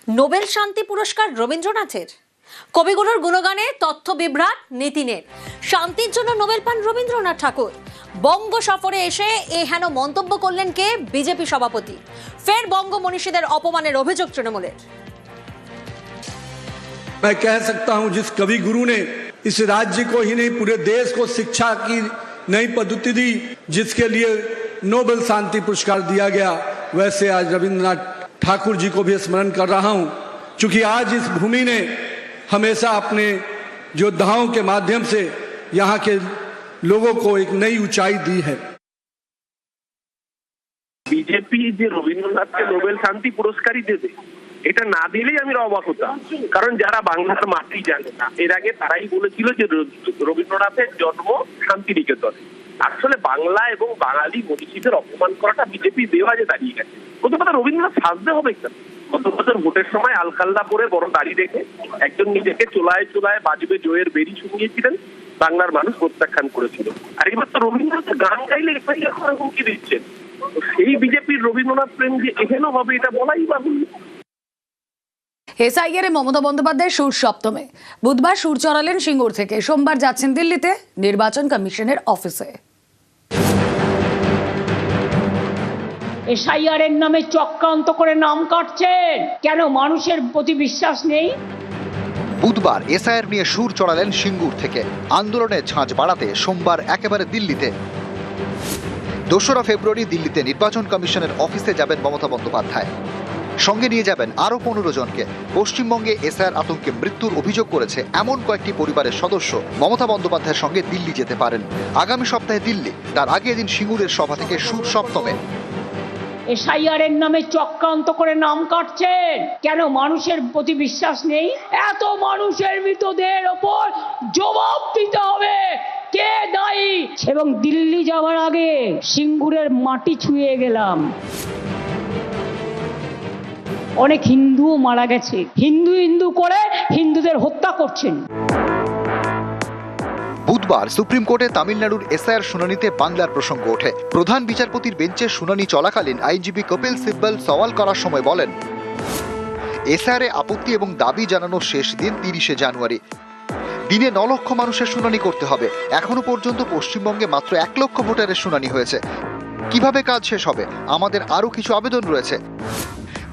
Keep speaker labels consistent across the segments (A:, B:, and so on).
A: Nobel শান্তি পুরস্কার রবীন্দ্রনাথের। কবিগুরুর গুণগানে তথ্য বিভ্রাট নীতিনের। শান্তির জন্য নোবেল পান রবীন্দ্রনাথ ঠাকুর। বঙ্গ সফরে এসে এ হেন মন্তব্য করলেন কে? বিজেপি সভাপতি। ফের বঙ্গ মনীষীদের অপমানের অভিযোগ তৃণমূলের।
B: मैं कह सकता हूं जिस कवि गुरु ने इस राज्य को ही नहीं पूरे देश को शिक्षा की नई पद्धति दी, जिसके लिए नोबेल शांति पुरस्कार दिया गया, वैसे आज रविंद्रनाथ ठाकुर जी को भी स्मरण कर रहा हूं, क्योंकि आज इस भूमि ने हमेशा अपने योद्धाओं के माध्यम से यहाँ के लोगों को एक नई ऊंचाई दी है।
C: বিজেপি যে রবীন্দ্রনাথকে নোবেল শান্তি পুরস্কারই দেবে, এটা না দিলেই আমি অবাক হতাম। কারণ যারা বাংলার মাটি জানে না, এর আগে তারাই বলেছিল যে রবীন্দ্রনাথের জন্ম শান্তিনিকেতনে। আসলে বাংলা এবং বাঙালি মনীষীদের অপমান করাটা বিজেপি দেওয়াজে দাঁড়িয়ে গেছে। প্রথম কথা, রবীন্দ্রনাথ সাজতে হবে কেন? গত বছর ভোটের সময় আলকাল্লা পরে বড় দাড়ি রেখে একজন নিজেকে চোলায় চোলায় বাজবে জয়ের বেরি শুনিয়েছিলেন, বাংলার মানুষ প্রত্যাখ্যান করেছিল। আর এবার তো রবীন্দ্রনাথ গান গাইলে এফআইআর করার হুমকি দিচ্ছেন। সেই বিজেপির রবীন্দ্রনাথ প্রেম যে এহেন হবে, এটা বলাই বাহুল্য।
D: এসআইআর মমতা বন্দ্যোপাধ্যায় সুর সপ্তমে। বুধবার সুর চড়ালেন সিঙ্গুর থেকে, সোমবার যাচ্ছেন দিল্লিতে নির্বাচন কমিশনের অফিসে।
E: এসআইআর এর নামে চক্রান্ত করে নাম কাটছেন কেন? মানুষের প্রতি বিশ্বাস নেই।
F: বুধবার এসআইআর নিয়ে সুর চড়ালেন সিঙ্গুর থেকে, আন্দোলনের ঝাঁঝ বাড়াতে সোমবার একেবারে দিল্লিতে। 2রা ফেব্রুয়ারি দিল্লিতে নির্বাচন কমিশনের অফিসে যাবেন মমতা বন্দ্যোপাধ্যায়। সঙ্গে নিয়ে যাবেন আরও 15 জনকে। পশ্চিমবঙ্গে এসআইআর আতঙ্কে মৃত্যুর অভিযোগ করেছে এমন কয়েকটি পরিবারের সদস্য মমতা বন্দ্যোপাধ্যায়ের সঙ্গে দিল্লি যেতে পারেন। আগামী সপ্তাহে দিল্লি, তার আগে এদিন সিঙ্গুরের সভা থেকে সুর সপ্তমে।
E: এসআইআর এর নামে চক্রান্ত করে নাম কাটছেন কেন? মানুষের প্রতি বিশ্বাস নেই। এত মানুষের মৃতদেহের ওপর জবাব দিতে হবে, কে দায়ী? এবং দিল্লি যাওয়ার আগে সিঙ্গুরের মাটি ছুঁয়ে গেলাম। অনেক হিন্দুও মারা গেছে, হিন্দু করে হিন্দুদের হত্যা করছেন।
F: বুধবার সুপ্রিম কোর্টে তামিলনাড়ুর এসআইআর শুনানিতে বাংলার প্রসঙ্গ ওঠে। প্রধান বিচারপতির বেঞ্চে শুনানি চলাকালীন আইনজীবী কপিল সিব্বল সওয়াল করার সময় বলেন, এসআইআরে আপত্তি এবং দাবি জানানোর শেষ দিন 30শে জানুয়ারি। দিনে 9 লক্ষ মানুষের শুনানি করতে হবে। এখনো পর্যন্ত পশ্চিমবঙ্গে মাত্র 1 লক্ষ ভোটারের শুনানি হয়েছে। কিভাবে কাজ শেষ হবে? আমাদের আরও কিছু আবেদন রয়েছে।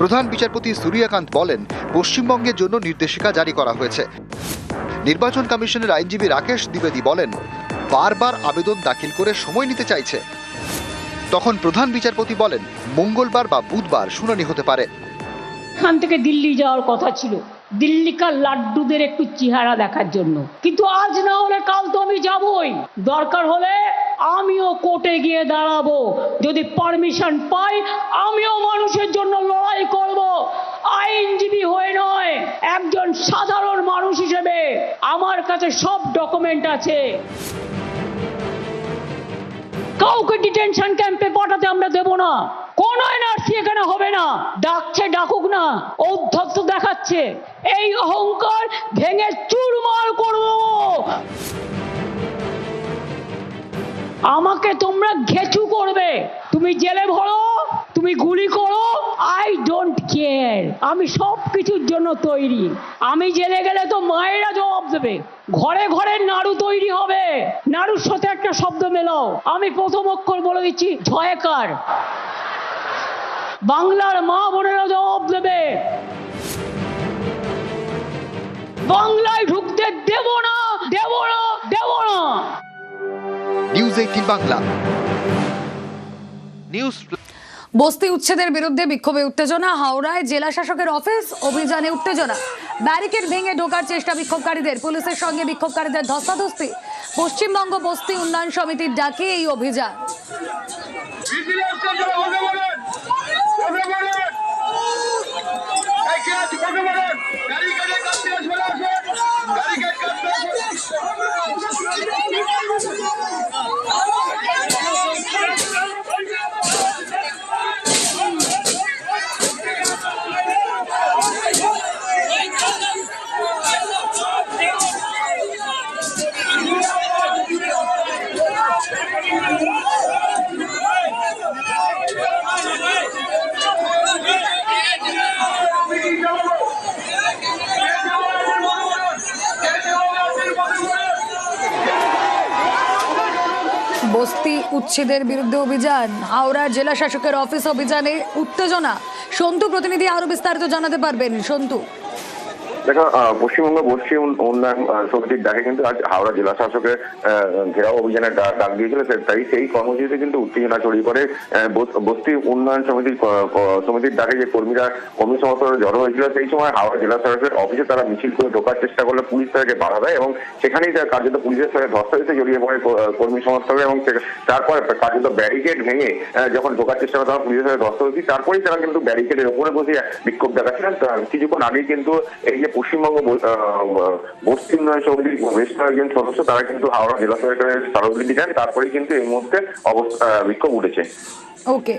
F: প্রধান বিচারপতি সূর্যকান্ত বলেন, পশ্চিমবঙ্গের জন্য নির্দেশিকা জারি করা হয়েছে। নির্বাচন কমিশনের আইনজীবী রাকেশ দ্বিবেদী বলেন, বারবার আবেদন দাখিল করে সময় নিতে চাইছে। তখন প্রধান বিচারপতি বলেন, মঙ্গলবার বা বুধবার শুনানি হতে পারে।
E: এখান থেকে দিল্লি যাওয়ার কথা ছিল, দিল্লিকার লাড্ডুদের একটু চেহারা দেখার জন্য, কিন্তু আজ না হলে কাল তো আমি যাবই। দরকার হলে আমিও কোর্টে গিয়ে দাঁড়াবো। যদি পারমিশন পাই, আমিও মানুষের জন্য লড়াই করব। আইনজীবী হয়ে নয়, একজন সাধারণ মানুষ হিসেবে আমার কাছে সব ডকুমেন্ট আছে। কাউকে ডিটেনশন ক্যাম্পে পাঠাতে আমরা দেব না। কোন এনআরসি এখানে হবে না। ডাকছে ডাকুক না, ঔদ্ধত্য দেখাচ্ছে। এই অহংকার ভেঙে চুরমার করব। আমাকে তোমরা ঘেচু করবে, তুমি জেলে ভরো, তুমি গুলি করো, আই ডোন্ট কেয়ার। আমি সব কিছুর জন্য তৈরি। আমি জেলে গেলে তো মায়েরা জবাব দেবে। ঘরে ঘরে নাড়ু তৈরি হবে। নাড়ুর সাথে একটা শব্দ মেলাও। আমি প্রথম অক্ষর বলে দিচ্ছি, জয়কার। বাংলার মা বোনেরা জবাব দেবে। বাংলায় ঢুকতে দেব না, দেব না, দেব না।
F: নিউজ 18 বাংলা।
D: বস্তি উচ্ছেদের বিরুদ্ধে বিক্ষোভে উত্তেজনা। হাওড়ায় জেলা শাসকের অফিস অভিযানে উত্তেজনা। ব্যারিকেড ভেঙে ঢোকার চেষ্টা বিক্ষোভকারীদের, পুলিশের সঙ্গে বিক্ষোভকারীদের ধস্তাধস্তি। পশ্চিমবঙ্গ বস্তি উন্নয়ন সমিতির ডাকে এই অভিযান। বস্তি উচ্ছেদের বিরুদ্ধে অভিযান, হাওড়ার জেলা শাসকের অফিস অভিযানে উত্তেজনা। সন্তু প্রতিনিধি আরো বিস্তারিত জানাতে পারবেন। সন্তু,
G: দেখো, পশ্চিমবঙ্গ বস্তি উন্নয়ন সমিতির ডাকে কিন্তু আজ হাওড়া জেলা শাসকের ঘেরাও অভিযানের ডাক দিয়েছিল। তাই সেই কর্মসূচিতে কিন্তু উত্তেজনা ছড়িয়ে পড়ে। বস্তি উন্নয়ন সমিতির ডাকে যে কর্মী সমর্থকরা জড়ো হয়েছিল, সেই সময় হাওড়া জেলা শাসকের অফিসে তারা মিছিল করে ঢোকার চেষ্টা করলে পুলিশ তাদেরকে বাধা দেয় এবং সেখানেই কার্যত পুলিশের সঙ্গে ধস্তাধস্তিতে জড়িয়ে পড়ে কর্মী সমর্থকরা এবং তারপর কার্যত ব্যারিকেড ভেঙে যখন ঢোকার চেষ্টা করে তখন পুলিশের সঙ্গে ধস্তাধস্তি, তারপরেই তারা কিন্তু ব্যারিকেডের উপরে বসে বিক্ষোভ দেখাচ্ছিলেন। কিছুক্ষণ আগেই কিন্তু এই যে পশ্চিমবঙ্গ বস্তি উন্নয়ন সমিতির বেশ কয়েকজন সদস্য তারা কিন্তু হাওড়া জেলা সরকারের স্মারকলিপি দেন, তারপরে কিন্তু এই মুহূর্তে বিক্ষোভ উঠেছে।
D: ওকে।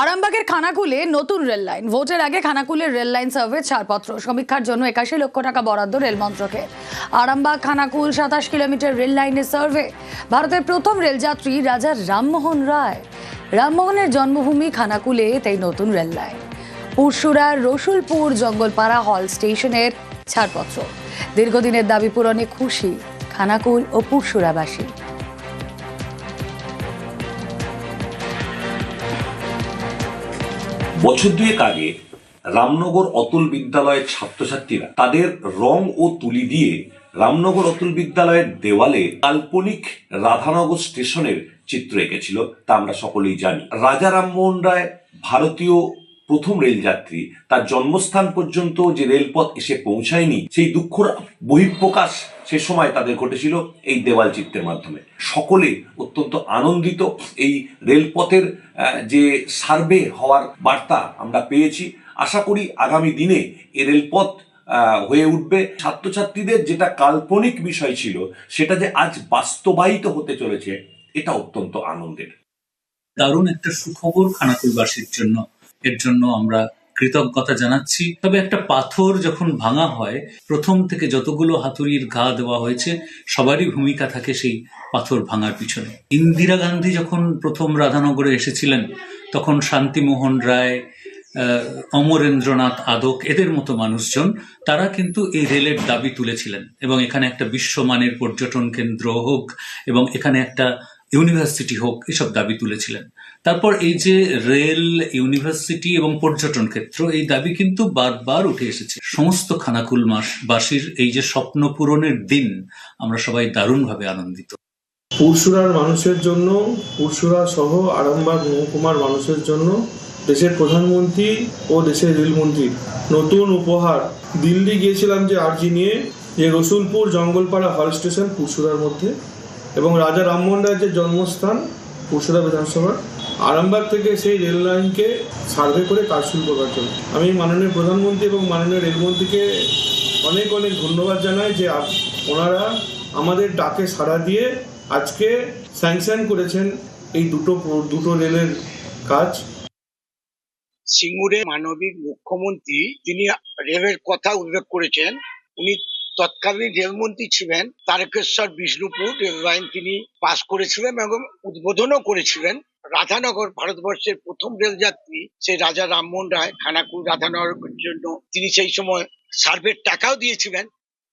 D: আরামবাগের খানাকুলে নতুন রেল লাইন, ভোটের আগে খানাকুলের রেল লাইন সার্ভে ছাড়পত্র, সমীক্ষার জন্য 81 লক্ষ টাকা বরাদ্দ রেল মন্ত্রকে। আরামবাগ খানাকুল 27 কিলোমিটার রেল লাইনের সার্ভে। ভারতের প্রথম রেলযাত্রী রাজা রামমোহন রায়, রামমোহনের জন্মভূমি খানাকুলে, তাই নতুন রেল লাইন। পুরসুরার রসুলপুর জঙ্গলপাড়া হল স্টেশনের ছাড়পত্র। দীর্ঘদিনের দাবি পূরণে খুশি খানাকুল ও পুরসুরাবাসী।
H: বছর দুয়েক আগে রামনগর অতুল বিদ্যালয়ের ছাত্রছাত্রীরা তাদের রং ও তুলি দিয়ে রামনগর অতুল বিদ্যালয়ের দেওয়ালে কাল্পনিক রাধানগর স্টেশনের চিত্র এঁকেছিল, তা আমরা সকলেই জানি। রাজা রামমোহন রায় ভারতীয় প্রথম রেলযাত্রী, তার জন্মস্থান পর্যন্ত যে রেলপথ এসে পৌঁছায়নি, সেই দুঃখর বহিঃপ্রকাশ সে সময় তাদের ঘটেছিল এই দেওয়াল চিত্রের মাধ্যমে। সকলে অত্যন্ত আনন্দিত। এই রেলপথের যে সার্ভে হওয়ার বার্তা আমরা পেয়েছি, আশা করি আগামী দিনে এই রেলপথ হয়ে উঠবে। ছাত্রছাত্রীদের যেটা কাল্পনিক বিষয় ছিল সেটা যে আজ বাস্তবায়িত হতে চলেছে, এটা অত্যন্ত আনন্দের।
I: দারুণ একটা সুখবর খানাকুলবাসীর জন্য, এর জন্য আমরা কৃতজ্ঞতা জানাচ্ছি। তবে একটা পাথর যখন ভাঙা হয়, প্রথম থেকে যতগুলো হাতুড়ির ঘা দেওয়া হয়েছে সবারই ভূমিকা থাকে সেই পাথর ভাঙার পিছনে। ইন্দিরা গান্ধী যখন প্রথম রাধানগরে এসেছিলেন, তখন শান্তিমোহন রায়, অমরেন্দ্রনাথ আদক, এদের মতো মানুষজন তারা কিন্তু এই রেলের দাবি তুলেছিলেন এবং এখানে একটা বিশ্বমানের পর্যটন কেন্দ্র হোক এবং এখানে একটা ইউনিভার্সিটি হোক, এসব দাবি তুলেছিলেন। তারপর এই যে রেল, ইউনিভার্সিটি এবং পর্যটন ক্ষেত্র, এই দাবি কিন্তু বারবার উঠে এসেছে। সমস্ত খানাকুলবাসীর এই যে স্বপ্ন পূরণের দিন, আমরা সবাই দারুণভাবে আনন্দিত।
J: পুরসুরার মানুষের জন্য, পুরসুরা সহ আরামবাগ মহকুমার মানুষের জন্য দেশের প্রধানমন্ত্রী ও দেশের রেলমন্ত্রী নতুন উপহার। দিল্লি গিয়েছিলাম যে আর্জি নিয়ে, যে রসুলপুর জঙ্গলপাড়া হল স্টেশন পুরসুরার মধ্যে, এবং রাজা রামমোহন রায়ের যে জন্মস্থান পুরসুরা বিধানসভা, আরামবাগ থেকে সেই রেল লাইনকে সার্ভে করে কাজ শুরু করার জন্য আমি মাননীয় প্রধানমন্ত্রী এবং মাননীয় রেলমন্ত্রীকে অনেক অনেক ধন্যবাদ জানাই যে ওনারা আমাদের ডাকে সাড়া দিয়ে আজকে স্যাংশন করেছেন এই দুটো রেলের কাজ।
K: সিঙ্গুরে মানবিক মুখ্যমন্ত্রী তিনি রেলের কথা উল্লেখ করেছেন। উনি তৎকালীন রেলমন্ত্রী ছিলেন। তারকেশ্বর বিষ্ণুপুর রেল লাইন তিনি পাস করেছিলেন এবং উদ্বোধনও করেছিলেন। রাধানগর ভারতবর্ষের প্রথম রেলযাত্রী সেই রাজা রামমোহন রায় খানাকুল রাধানগরের জন্য তিনি সেই সময় সার্ভের টাকাও দিয়েছিলেন।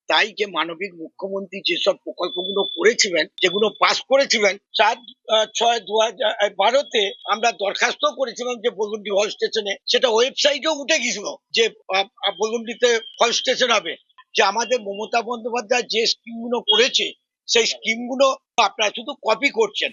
K: তাই যে মানবিক মুখ্যমন্ত্রী যেসব প্রকল্পগুলো করেছিলেন, যেগুলো পাস করেছিলেন, 4/6/2012-তে আমরা দরখাস্ত করেছিলাম যে বলগুন্ডি হল স্টেশনে, সেটা ওয়েবসাইটেও উঠে গেছিল যে বলগুন্ডিতে হল স্টেশন হবে। যে আমাদের মমতা বন্দ্যোপাধ্যায় যে স্কিমগুলো করেছে, সেই স্কিমগুলো আপনারা শুধু কপি করছেন।